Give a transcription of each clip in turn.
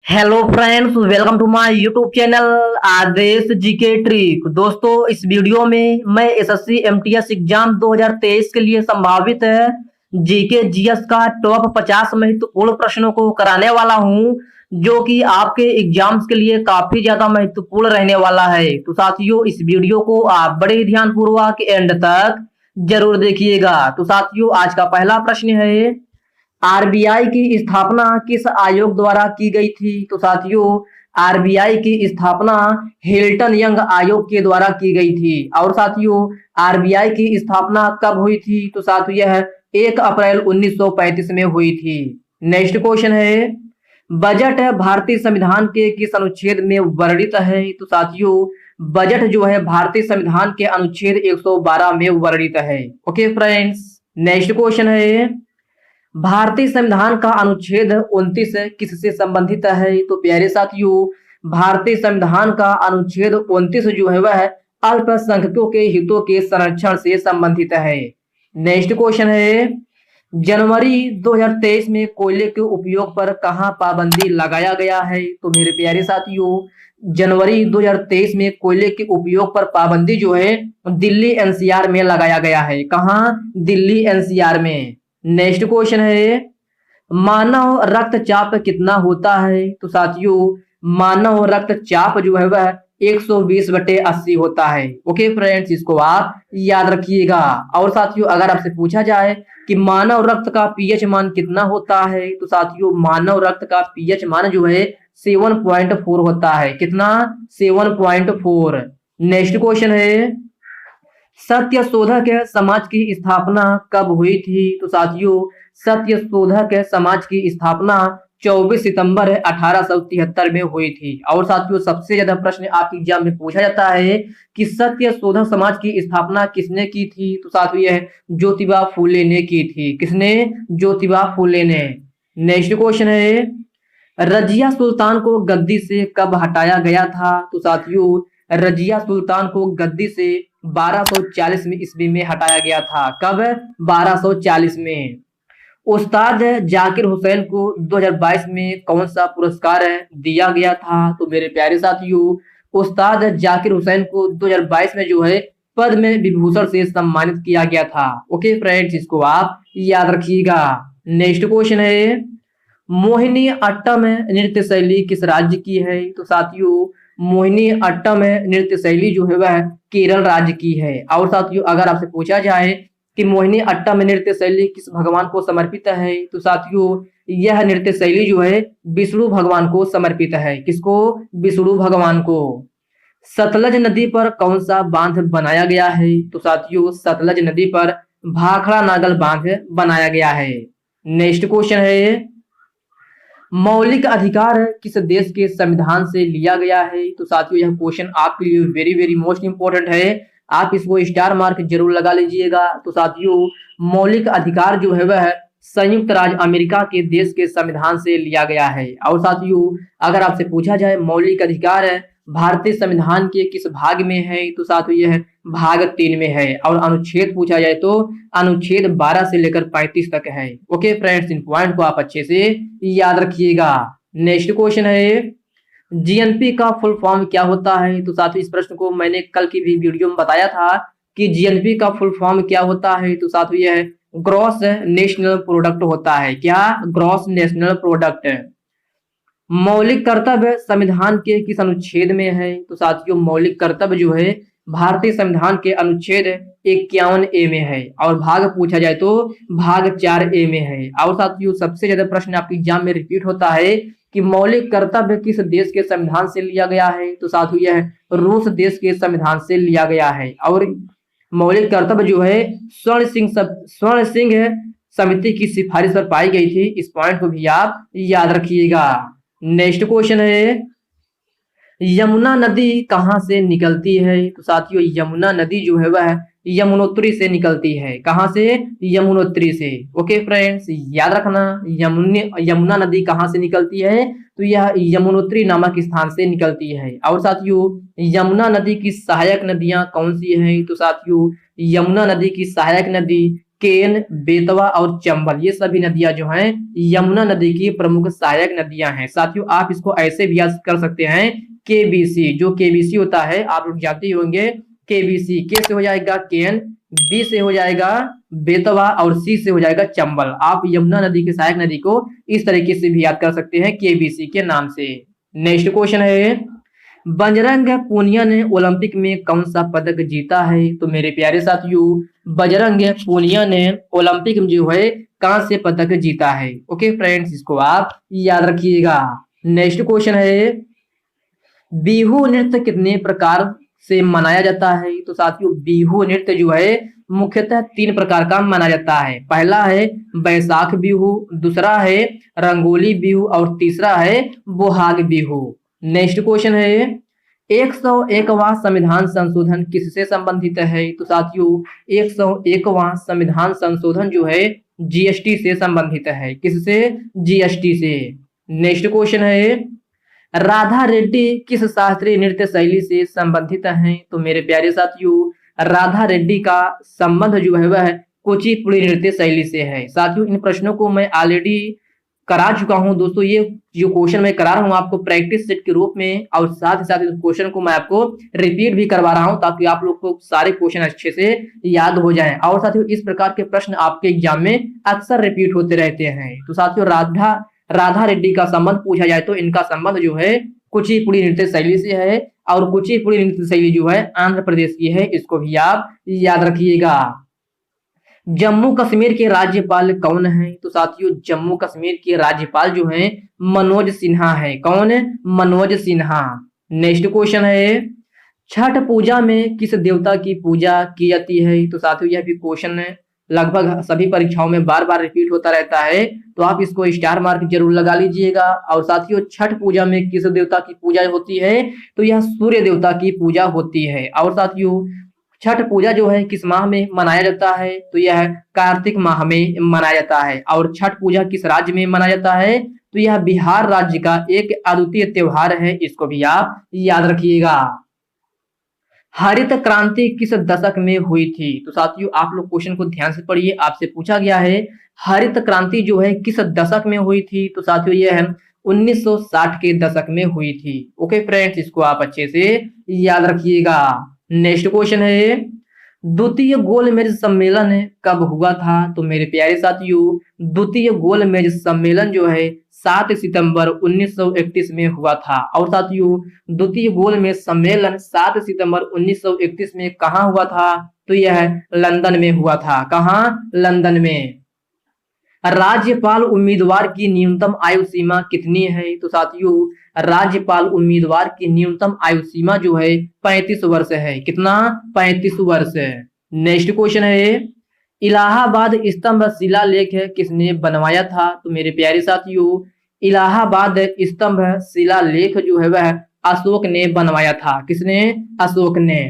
Hello friends, welcome to my YouTube channel Aadesh GK trick. दोस्तों, इस video में मैं एसएससी एमटीएस एग्जाम 2023 के लिए संभावित है जीके जीएस का टॉप 50 महत्वपूर्ण प्रश्नों को कराने वाला हूं, जो कि आपके एग्जाम्स के लिए काफी ज्यादा महत्वपूर्ण रहने वाला है। तो साथियों, इस वीडियो को आप बड़े ध्यान पूर्वक एंड तक जरूर देखिएगा। तो साथियों, आज का पहला प्रश्न है, आरबीआई की स्थापना किस आयोग द्वारा की गई थी? तो साथियों, आरबीआई की स्थापना हिल्टन यंग आयोग के द्वारा की गई थी। और साथियों, आरबीआई की स्थापना कब हुई थी? तो साथियों, यह 1 अप्रैल 1935 में हुई थी। नेक्स्ट क्वेश्चन है, बजट भारतीय संविधान के किस अनुच्छेद में वर्णित है? तो साथियों, बजट जो है भारतीय संविधान के अनुच्छेद 112 में वर्णित है। ओके फ्रेंड्स, नेक्स्ट क्वेश्चन है, भारतीय संविधान का अनुच्छेद 29 किससे संबंधित है? तो प्यारे साथियों, भारतीय संविधान का अनुच्छेद 29 जो है वह अल्पसंख्यकों के हितों के संरक्षण से संबंधित है। नेक्स्ट क्वेश्चन है, जनवरी 2023 में कोयले के उपयोग पर कहां पाबंदी लगाया गया है? तो मेरे प्यारे साथियों, जनवरी 2023 में कोयले के उपयोग पर पाबंदी जो है दिल्ली एनसीआर में लगाया गया है। कहां? दिल्ली एनसीआर में। नेक्स्ट क्वेश्चन है, मानव रक्तचाप कितना होता है? तो साथियों, मानव रक्तचाप जो है वह 120/80 होता है। ओके फ्रेंड्स, इसको आप याद रखिएगा। और साथियों, अगर आपसे पूछा जाए कि मानव रक्त का पीएच मान कितना होता है? तो साथियों, मानव रक्त का पीएच मान जो है 7.4 होता है। कितना? 7.4। नेक्स्ट क्वेश्चन है, सत्यशोधक समाज की स्थापना कब हुई थी? तो साथियों, सत्यशोधक समाज की स्थापना 24 सितंबर 1873 में हुई थी। और साथियों, सबसे ज्यादा प्रश्न आपके एग्जाम में पूछा जाता है कि सत्यशोधक समाज की स्थापना किसने की थी? तो साथियों, यह ज्योतिबा फूले ने की थी। किसने? ज्योतिबा फूले ने। नेक्स्ट क्वेश्चन है, रजिया सुल्तान को गद्दी से कब हटाया गया था? तो साथियों, रजिया सुल्तान को गद्दी से 1240 में ईस्वी में हटाया गया था। कब? 1240 में। उस्ताद जाकिर हुसैन को 2022 में कौन सा पुरस्कार दिया गया था? तो मेरे प्यारे साथियों, उस्ताद जाकिर हुसैन को 2022 में जो है पद्म विभूषण से सम्मानित किया गया था। ओके फ्रेंड्स, इसको आप याद रखिएगा। नेक्स्ट क्वेश्चन है, मोहिनी अट्टम नृत्य शैली किस राज्य की है? तो साथियों, मोहिनी अट्टम नृत्य शैली जो है वह केरल राज्य की है। और साथियों, अगर आपसे पूछा जाए कि मोहिनी अट्टम नृत्य शैली किस भगवान को समर्पित है? तो साथियों, यह नृत्य शैली जो है विष्णु भगवान को समर्पित है। किसको? विष्णु भगवान को। सतलज नदी पर कौन सा बांध बनाया गया है? तो साथियों, सतलज नदी पर भाखड़ा नागल बांध बनाया गया है। नेक्स्ट क्वेश्चन है, मौलिक अधिकार किस देश के संविधान से लिया गया है? तो साथियों, यह क्वेश्चन आपके लिए वेरी वेरी मोस्ट इंपोर्टेंट है। आप इसको स्टार मार्क जरूर लगा लीजिएगा। तो साथियों, मौलिक अधिकार जो है वह संयुक्त राज्य अमेरिका के देश के संविधान से लिया गया है। और साथियों, अगर आपसे पूछा जाए मौलिक अधिकार भारतीय संविधान के किस भाग में है? तो साथियों, यह भाग 3 में है। और अनुच्छेद पूछा जाए तो अनुच्छेद 12 से लेकर 35 तक है। ओके फ्रेंड्स, इन पॉइंट को आप अच्छे से याद रखिएगा। नेक्स्ट क्वेश्चन है, जीएनपी का फुल फॉर्म क्या होता है? तो साथियों, इस प्रश्न को मैंने कल की भी वीडियो में बताया था कि जीएनपी का फुल फॉर्म क्या होता है। तो साथियों, यह ग्रॉस नेशनल प्रोडक्ट होता है। क्या? Gross national product. मौलिक कर्तव्य संविधान के किस अनुच्छेद में है? तो साथियों, मौलिक कर्तव्य जो है भारतीय संविधान के अनुच्छेद 51A में है। और भाग पूछा जाए तो भाग 4A में है। और साथियों, सबसे ज्यादा प्रश्न आपके एग्जाम में रिपीट होता है कि मौलिक कर्तव्य किस देश के संविधान से लिया गया है? तो साथियों, यह रूस देश के संविधान से लिया गया है। और मौलिक कर्तव्य जो है स्वर्ण सिंह समिति की सिफारिश पर पाई गई थी। इस पॉइंट को भी आप याद रखिएगा। नेक्स्ट क्वेश्चन है, यमुना नदी कहां से निकलती है? तो साथियों, यमुना नदी जो है वह यमुनोत्री से निकलती है। कहां से? यमुनोत्री से। ओके फ्रेंड्स, याद रखना, यमुना नदी कहां से निकलती है? तो यह यमुनोत्री नामक स्थान से निकलती है। और साथियों, यमुना नदी की सहायक नदियां कौन सी हैं? तो साथियों, यमुना नदी की सहायक नदी केन, बेतवा और चंबल, ये सभी नदियां जो हैं यमुना नदी की प्रमुख सहायक नदियां हैं। साथियों आप इसको ऐसे भी याद कर सकते हैं, केबीसी, जो केबीसी होता है आप लोग जानते ही होंगे। केबीसी, के से हो जाएगा केन, बी से हो जाएगा बेतवा और सी से हो जाएगा चंबल। आप यमुना नदी की सहायक नदी को इस तरीके से भी याद कर सकते हैं, केबीसी के नाम से। नेक्स्ट क्वेश्चन है, बजरंग पूनिया ने ओलंपिक में कौन सा पदक जीता है? तो मेरे प्यारे साथियों, बजरंग पूनिया ने ओलंपिक में जो है कांस्य पदक जीता है। ओके फ्रेंड्स, इसको आप याद रखिएगा। नेक्स्ट क्वेश्चन है, बिहू नृत्य कितने प्रकार से मनाया जाता है? तो साथियों बिहू नृत्य जो है मुख्यतः 3 प्रकार का माना जाता है। पहला है बैसाख बिहू, दूसरा है रंगोली बिहू और तीसरा है बोहाग बिहू। नेक्स्ट क्वेश्चन है, 101वां संविधान संशोधन किससे संबंधित है? तो साथियों 101वां संविधान संशोधन जो है जीएसटी से संबंधित है। किससे? जीएसटी से। नेक्स्ट क्वेश्चन है, राधा रेड्डी किस शास्त्रीय नृत्य शैली से संबंधित हैं? तो मेरे प्यारे साथियों, राधा रेड्डी का संबंध जो है वह कुचिपुड़ी नृत्य शैली से है। साथियों इन प्रश्नों को मैं ऑलरेडी करा चुका हूं दोस्तों, ये जो क्वेश्चन मैं करा रहा हूं आपको प्रैक्टिस सेट के रूप में, और साथ ही साथ इस क्वेश्चन को मैं आपको रिपीट भी करवा रहा हूं ताकि आप लोग को सारे क्वेश्चन अच्छे से याद हो जाएं। और साथियों इस प्रकार के प्रश्न आपके एग्जाम में अक्सर रिपीट होते रहते हैं। तो साथियों राधा रेड्डी का संबंध पूछा जाए तो इनका संबंध जो है कुचिपुड़ी नृत्य शैली से है, और कुचिपुड़ी नृत्य शैली जो है आंध्र प्रदेश की है, इसको भी आप याद रखिएगा। जम्मू कश्मीर के राज्यपाल कौन है? तो साथियों जम्मू कश्मीर के राज्यपाल जो हैं मनोज सिन्हा है। कौन? मनोज सिन्हा। नेक्स्ट क्वेश्चन है, छठ पूजा में किस देवता की पूजा की जाती है? तो साथियों यह भी क्वेश्चन लगभग सभी परीक्षाओं में बार बार रिपीट होता रहता है, तो आप इसको स्टार मार्क जरूर लगा लीजिएगा। और साथियों छठ पूजा में किस देवता की पूजा होती है? तो यह सूर्य देवता की पूजा होती है। और साथियों छठ पूजा जो है किस माह में मनाया जाता है? तो यह कार्तिक माह में मनाया जाता है। और छठ पूजा किस राज्य में मनाया जाता है? तो यह बिहार राज्य का एक अद्वितीय त्योहार है, इसको भी आप याद रखिएगा। हरित क्रांति किस दशक में हुई थी? तो साथियों आप लोग क्वेश्चन को ध्यान से पढ़िए, आपसे पूछा गया है हरित क्रांति जो है किस दशक में हुई थी? तो साथियों यह है 1960 के दशक में हुई थी। ओके फ्रेंड्स, इसको आप अच्छे से याद रखिएगा। नेक्स्ट क्वेश्चन है, द्वितीय गोलमेज सम्मेलन कब हुआ था? तो मेरे प्यारे साथियों द्वितीय गोलमेज सम्मेलन जो है 7 सितंबर 1931 में हुआ था। और साथियों द्वितीय गोलमेज सम्मेलन 7 सितंबर 1931 में कहाँ हुआ था? तो यह लंदन में हुआ था। कहाँ? लंदन में। राज्यपाल उम्मीदवार की न्यूनतम आयु सीमा कितनी है? तो साथियों राज्यपाल उम्मीदवार की न्यूनतम आयु सीमा जो है 35 वर्ष है। कितना? 35 वर्ष है। नेक्स्ट क्वेश्चन है, इलाहाबाद स्तंभ शिलालेख किसने बनवाया था? तो मेरे प्यारे साथियों इलाहाबाद स्तंभ शिलालेख जो है वह अशोक ने बनवाया था। किसने? अशोक ने।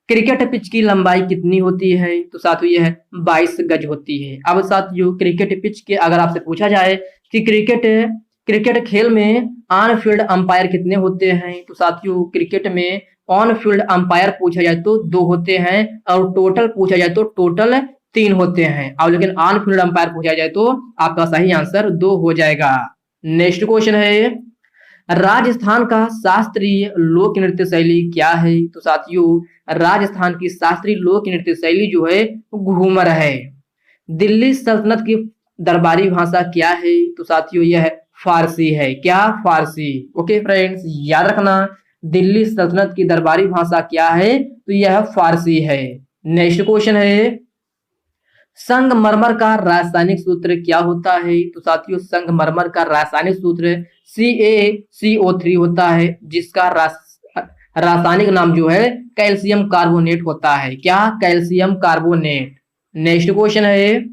क्रिकेट पिच की लंबाई कितनी होती है? तो साथियों यह 22 गज होती है। अब साथियों क्रिकेट पिच के अगर आपसे पूछा जाए कि क्रिकेट खेल में ऑन फील्ड अंपायर कितने होते हैं? तो साथियों क्रिकेट में ऑन फील्ड अंपायर पूछा जाए तो 2 होते हैं, और टोटल पूछा जाए तो टोटल 3 होते हैं। और लेकिन ऑन फील्ड अंपायर पूछा जाए तो आपका सही आंसर 2 हो जाएगा। नेक्स्ट क्वेश्चन है, राजस्थान का शास्त्रीय लोक नृत्य शैली क्या है? तो साथियों राजस्थान की शास्त्रीय लोक नृत्य शैली जो है घूमर है। दिल्ली सल्तनत की दरबारी भाषा क्या है? तो साथियों यह फारसी है। क्या? फारसी। ओके फ्रेंड्स, याद रखना दिल्ली सल्तनत की दरबारी भाषा क्या है? तो यह फारसी है। नेक्स्ट क्वेश्चन है, संगमरमर का रासायनिक सूत्र क्या होता है? तो साथियों संगमरमर का रासायनिक सूत्र CaCO3 होता है, जिसका रासायनिक नाम जो है कैल्शियम कार्बोनेट होता है। क्या? Calcium carbonate. नेक्स्ट क्वेश्चन है,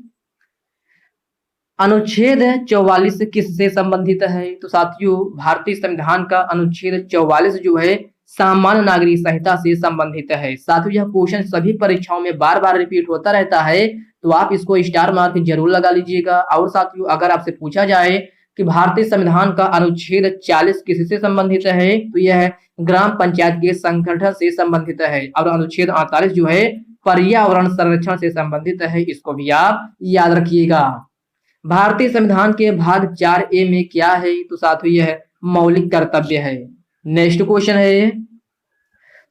अनुच्छेद 44 किससे संबंधित है? तो साथियों भारतीय संविधान का अनुच्छेद 44 जो है सामान्य नागरिक संहिता से संबंधित है। साथियों यह क्वेश्चन सभी परीक्षाओं में बार बार रिपीट होता रहता है, तो आप इसको स्टार मार्क जरूर लगा लीजिएगा। और साथियों अगर आपसे पूछा जाए कि भारतीय संविधान का अनुच्छेद 40 किससे संबंधित है? तो यह ग्राम पंचायत के संगठन से संबंधित है। और अनुच्छेद 48 जो है पर्यावरण संरक्षण से संबंधित है, इसको भी आप याद रखिएगा। भारतीय संविधान के भाग 4A में क्या है? तो साथियों यह है मौलिक कर्तव्य है। नेक्स्ट क्वेश्चन है,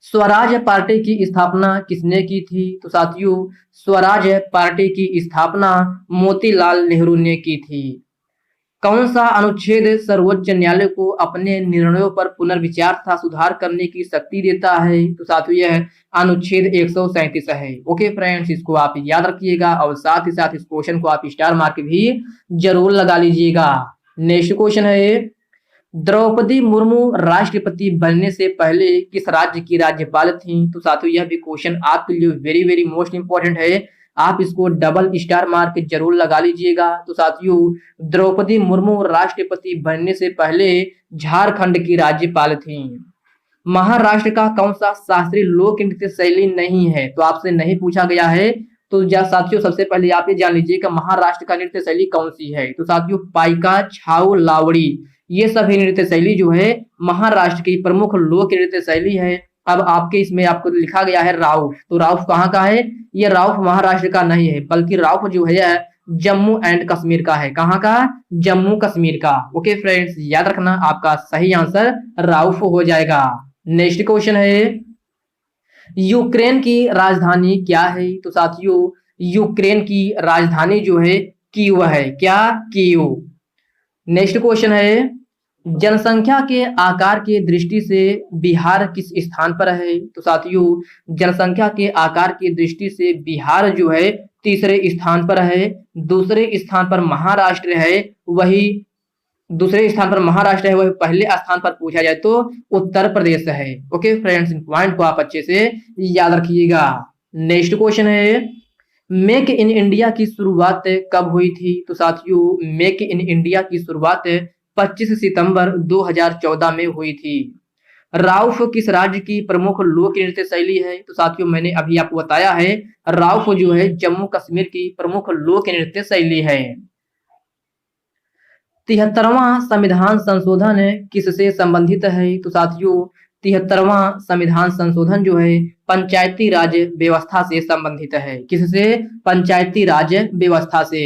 स्वराज पार्टी की स्थापना किसने की थी? तो साथियों स्वराज पार्टी की स्थापना मोतीलाल नेहरू ने की थी। कौन सा अनुच्छेद सर्वोच्च न्यायालय को अपने निर्णयों पर पुनर्विचार तथा सुधार करने की शक्ति देता है? तो साथियों यह अनुच्छेद 137 है। ओके फ्रेंड्स, इसको आप याद रखिएगा और साथ ही साथ इस क्वेश्चन को आप स्टार मार्क भी जरूर लगा लीजिएगा। नेक्स्ट क्वेश्चन है, द्रौपदी मुर्मू राष्ट्रपति बनने से पहले किस राज्य की राज्यपाल थी? तो साथियों यह भी क्वेश्चन आपके लिए वेरी वेरी मोस्ट इंपॉर्टेंट है, आप इसको डबल स्टार मार्क जरूर लगा लीजिएगा। तो साथियों द्रौपदी मुर्मू राष्ट्रपति बनने से पहले झारखंड की राज्यपाल थी। महाराष्ट्र का कौन सा शास्त्रीय लोक नृत्य शैली नहीं है? तो आपसे नहीं पूछा गया है, तो साथियों सबसे पहले आप ये जान लीजिए कि महाराष्ट्र का नृत्य शैली कौन सी है। तो साथियों पाइका, छाऊ, लावड़ी, ये सभी नृत्य शैली जो है महाराष्ट्र की प्रमुख लोक नृत्य शैली है। अब आपके इसमें आपको लिखा गया है राउफ, तो राउफ कहाँ का है? ये राउफ महाराष्ट्र का नहीं है, बल्कि राउफ जो है जम्मू एंड कश्मीर का है। कहाँ का? जम्मू कश्मीर का। ओके फ्रेंड्स, याद रखना आपका सही आंसर राउफ हो जाएगा। नेक्स्ट क्वेश्चन है, यूक्रेन की राजधानी क्या है? तो साथियों यूक्रेन की राजधानी जो है कीव है। क्या? कीव। नेक्स्ट क्वेश्चन है, जनसंख्या के आकार की दृष्टि से बिहार किस स्थान पर है? तो साथियों जनसंख्या के आकार की दृष्टि से बिहार जो है तीसरे स्थान पर है। दूसरे स्थान पर महाराष्ट्र है, वही दूसरे स्थान पर महाराष्ट्र है, वही पहले स्थान पर पूछा जाए तो उत्तर प्रदेश है। ओके फ्रेंड्स, इन पॉइंट को आप अच्छे से याद रखिएगा। नेक्स्ट क्वेश्चन है, मेक इन इंडिया की शुरुआत कब हुई थी? तो साथियों मेक इन इंडिया की शुरुआत 25 सितंबर 2014 में हुई थी। राउफ किस राज्य की प्रमुख लोक नृत्य शैली है? तो साथियों मैंने अभी आपको बताया है राउफ जो है जम्मू कश्मीर की प्रमुख लोक नृत्य शैली है। 73वां संविधान संशोधन किससे संबंधित है? तो साथियों 73वां संविधान संशोधन जो है पंचायती राज व्यवस्था से संबंधित है। किससे? पंचायती राज व्यवस्था से।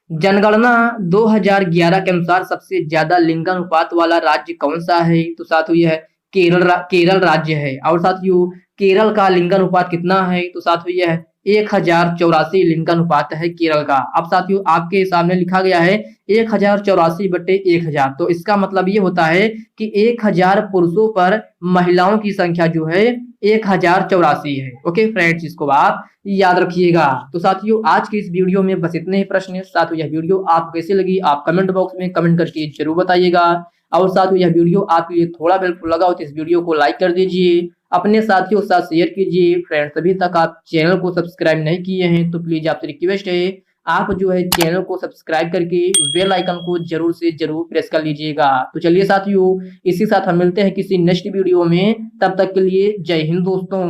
जनगणना 2011 के अनुसार सबसे ज्यादा लिंगानुपात वाला राज्य कौन सा है? तो साथियों यह केरल राज्य है। और साथियों केरल का लिंगानुपात कितना है? तो साथियों यह 1084 लिंगानुपात है केरल का। अब साथियों आपके सामने लिखा गया है 1084/1000, तो इसका मतलब ये होता है कि 1000 पुरुषों पर महिलाओं की संख्या जो है 1084 है। ओके फ्रेंड्स, इसको आप याद रखिएगा। तो साथियों आज की इस वीडियो में बस इतने ही प्रश्न। साथियों यह वीडियो आपको कैसी लगी आप कमेंट बॉक्स में कमेंट करके जरूर बताइएगा। और साथियों यह वीडियो आपके लिए थोड़ा हेल्पफुल लगा हो तो इस वीडियो को लाइक कर दीजिए, अपने साथियों के साथ शेयर कीजिए। फ्रेंड्स अभी तक आप चैनल को सब्सक्राइब नहीं किए हैं तो प्लीज आपसे रिक्वेस्ट है आप जो है चैनल को सब्सक्राइब करके बेल आइकन को जरूर से जरूर प्रेस कर लीजिएगा। तो चलिए साथियों इसी साथ हम मिलते हैं किसी नेक्स्ट वीडियो में, तब तक के लिए जय हिंद दोस्तों।